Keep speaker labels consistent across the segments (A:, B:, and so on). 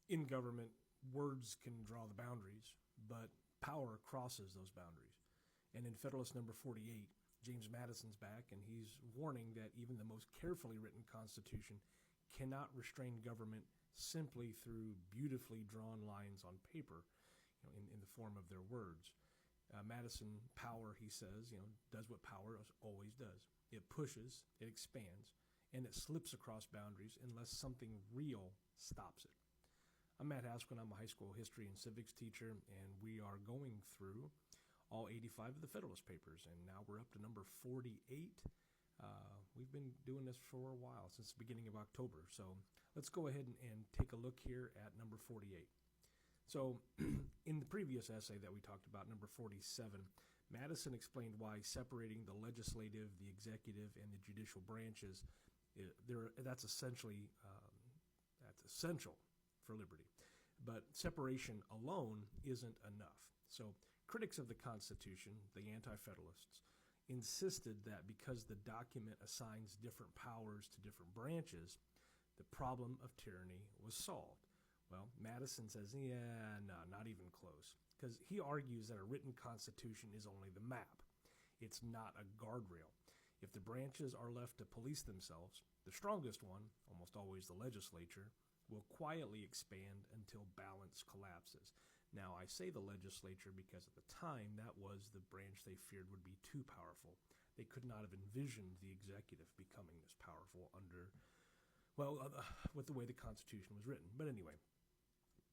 A: In government, words can draw the boundaries, but power crosses those boundaries. And in Federalist number 48, James Madison's back, and he's warning that even the most carefully written Constitution cannot restrain government simply through beautifully drawn lines on paper, in the form of their words. Madison, power, he says, does what power always does. It pushes, it expands, and it slips across boundaries unless something real stops it. I'm Matt Haskell. I'm a high school history and civics teacher, and we are going through all 85 of the Federalist Papers, and now we're up to number 48. We've been doing this for a while, since the beginning of October. So let's go ahead and take a look here at number 48. So in the previous essay that we talked about, number 47, Madison explained why separating the legislative, the executive, and the judicial branches, that's essential for liberty. But separation alone isn't enough. So critics of the Constitution, the Anti-Federalists, insisted that because the document assigns different powers to different branches, the problem of tyranny was solved. Well, Madison says, no, not even close, because he argues that a written Constitution is only the map. It's not a guardrail. If the branches are left to police themselves, the strongest one, almost always the legislature, will quietly expand until balance collapses. Now, I say the legislature because at the time that was the branch they feared would be too powerful. They could not have envisioned the executive becoming this powerful with the way the Constitution was written. But anyway,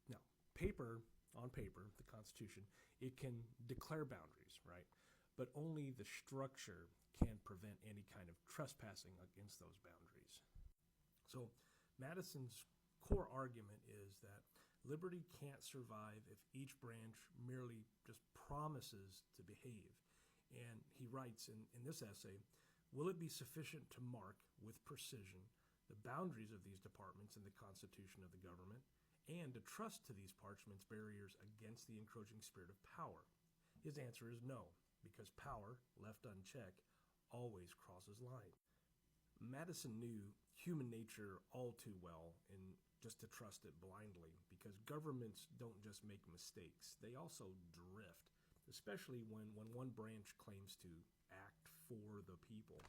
A: now, on paper, the Constitution, it can declare boundaries, right? But only the structure can prevent any kind of trespassing against those boundaries. So Madison's core argument is that liberty can't survive if each branch merely just promises to behave. And he writes in this essay, will it be sufficient to mark with precision the boundaries of these departments in the Constitution of the government, and to trust to these parchments barriers against the encroaching spirit of power? His answer is no, because power, left unchecked, always crosses lines. Madison knew human nature all too well and just to trust it blindly, because governments don't just make mistakes, they also drift, especially when one branch claims to act for the people.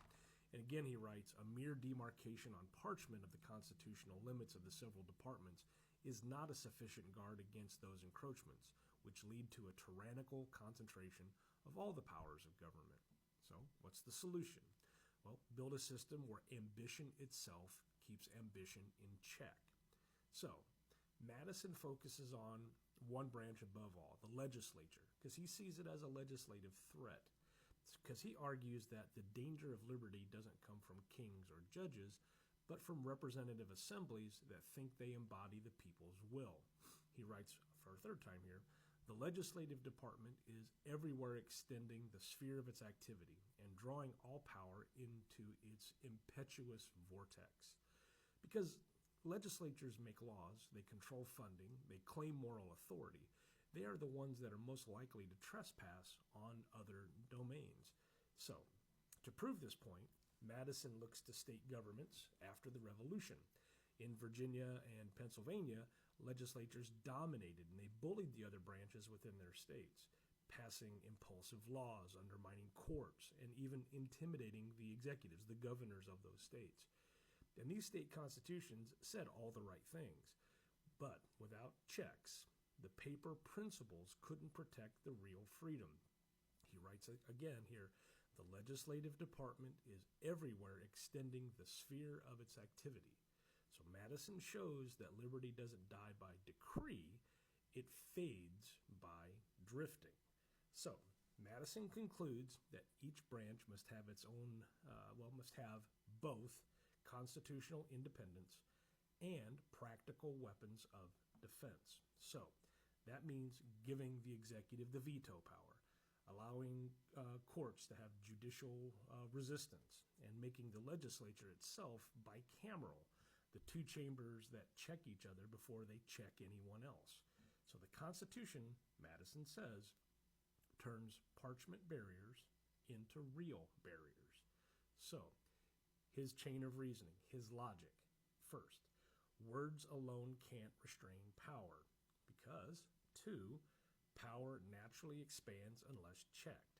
A: And again, he writes, a mere demarcation on parchment of the constitutional limits of the several departments is not a sufficient guard against those encroachments, which lead to a tyrannical concentration of all the powers of government. So, what's the solution? Well, build a system where ambition itself keeps ambition in check. So, Madison focuses on one branch above all, the legislature, because he sees it as a legislative threat. Because he argues that the danger of liberty doesn't come from kings or judges, but from representative assemblies that think they embody the people's will. He writes for a third time here, the legislative department is everywhere extending the sphere of its activity and drawing all power into its impetuous vortex. Because legislatures make laws, they control funding, they claim moral authority. They are the ones that are most likely to trespass on other domains. So, to prove this point, Madison looks to state governments after the Revolution. In Virginia and Pennsylvania, legislatures dominated and they bullied the other branches within their states, passing impulsive laws, undermining courts, and even intimidating the executives, the governors of those states. And these state constitutions said all the right things, but without checks, the paper principles couldn't protect the real freedom. He writes again here, the legislative department is everywhere extending the sphere of its activity. So Madison shows that liberty doesn't die by decree, it fades by drifting. So Madison concludes that each branch must have its own, must have both constitutional independence and practical weapons of defense. So that means giving the executive the veto power, allowing courts to have judicial resistance, and making the legislature itself bicameral, the two chambers that check each other before they check anyone else. So the Constitution, Madison says, turns parchment barriers into real barriers. So his chain of reasoning, his logic, first, Words alone can't restrain power because 2, power naturally expands unless checked.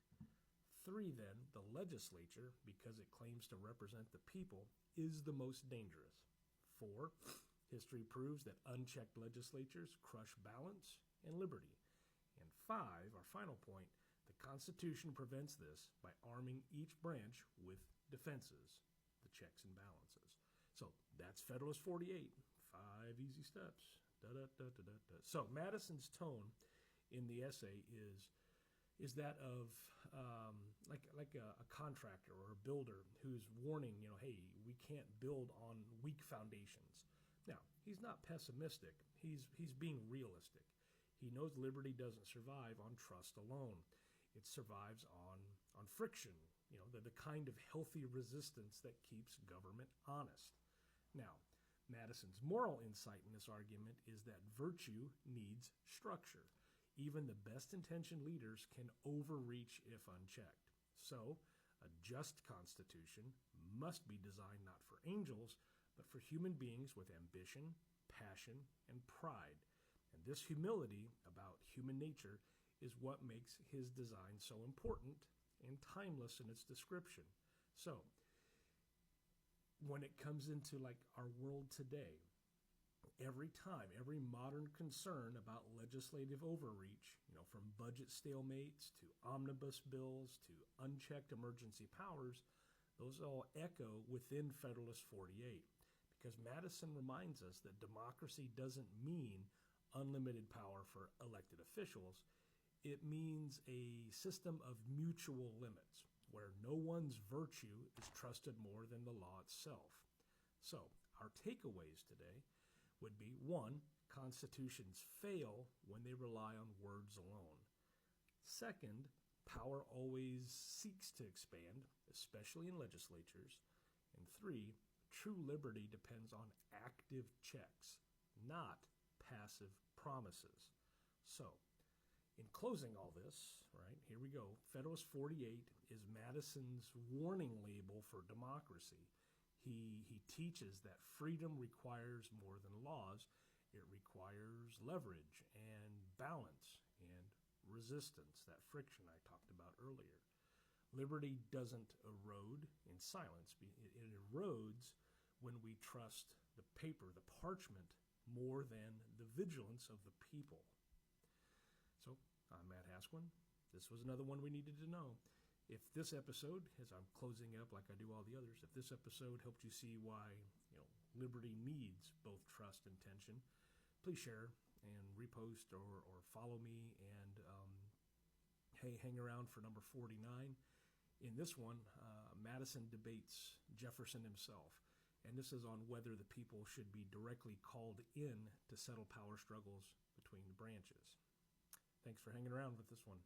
A: 3, then, the legislature, because it claims to represent the people, is the most dangerous. 4, history proves that unchecked legislatures crush balance and liberty. And 5, our final point, the Constitution prevents this by arming each branch with defenses, the checks and balances. So that's Federalist 48, 5 easy steps. So Madison's tone in the essay is that of like a contractor or a builder who's warning, hey, we can't build on weak foundations. Now, he's not pessimistic. He's being realistic. He knows liberty doesn't survive on trust alone. It survives on friction, the kind of healthy resistance that keeps government honest. Now, Madison's moral insight in this argument is that virtue needs structure. Even the best-intentioned leaders can overreach if unchecked. So, a just constitution must be designed not for angels, but for human beings with ambition, passion, and pride. And this humility about human nature is what makes his design so important and timeless in its description. So, when it comes into our world today, every modern concern about legislative overreach, from budget stalemates to omnibus bills to unchecked emergency powers, those all echo within Federalist 48. Because Madison reminds us that democracy doesn't mean unlimited power for elected officials. It means a system of mutual limits, where no one's virtue is trusted more than the law itself. So, our takeaways today would be 1, constitutions fail when they rely on words alone. 2nd, power always seeks to expand, especially in legislatures. And 3, true liberty depends on active checks, not passive promises. So, in closing all this, right, here we go. Federalist 48 is Madison's warning label for democracy. He teaches that freedom requires more than laws. It requires leverage and balance and resistance, that friction I talked about earlier. Liberty doesn't erode in silence. It erodes when we trust the paper, the parchment, more than the vigilance of the people. So, I'm Matt Hasquin. This was another one we needed to know. If this episode, as I'm closing up like I do all the others, if this episode helped you see why liberty needs both trust and tension, please share and repost or follow me, and hang around for number 49. In this one, Madison debates Jefferson himself, and this is on whether the people should be directly called in to settle power struggles between the branches. Thanks for hanging around with this one.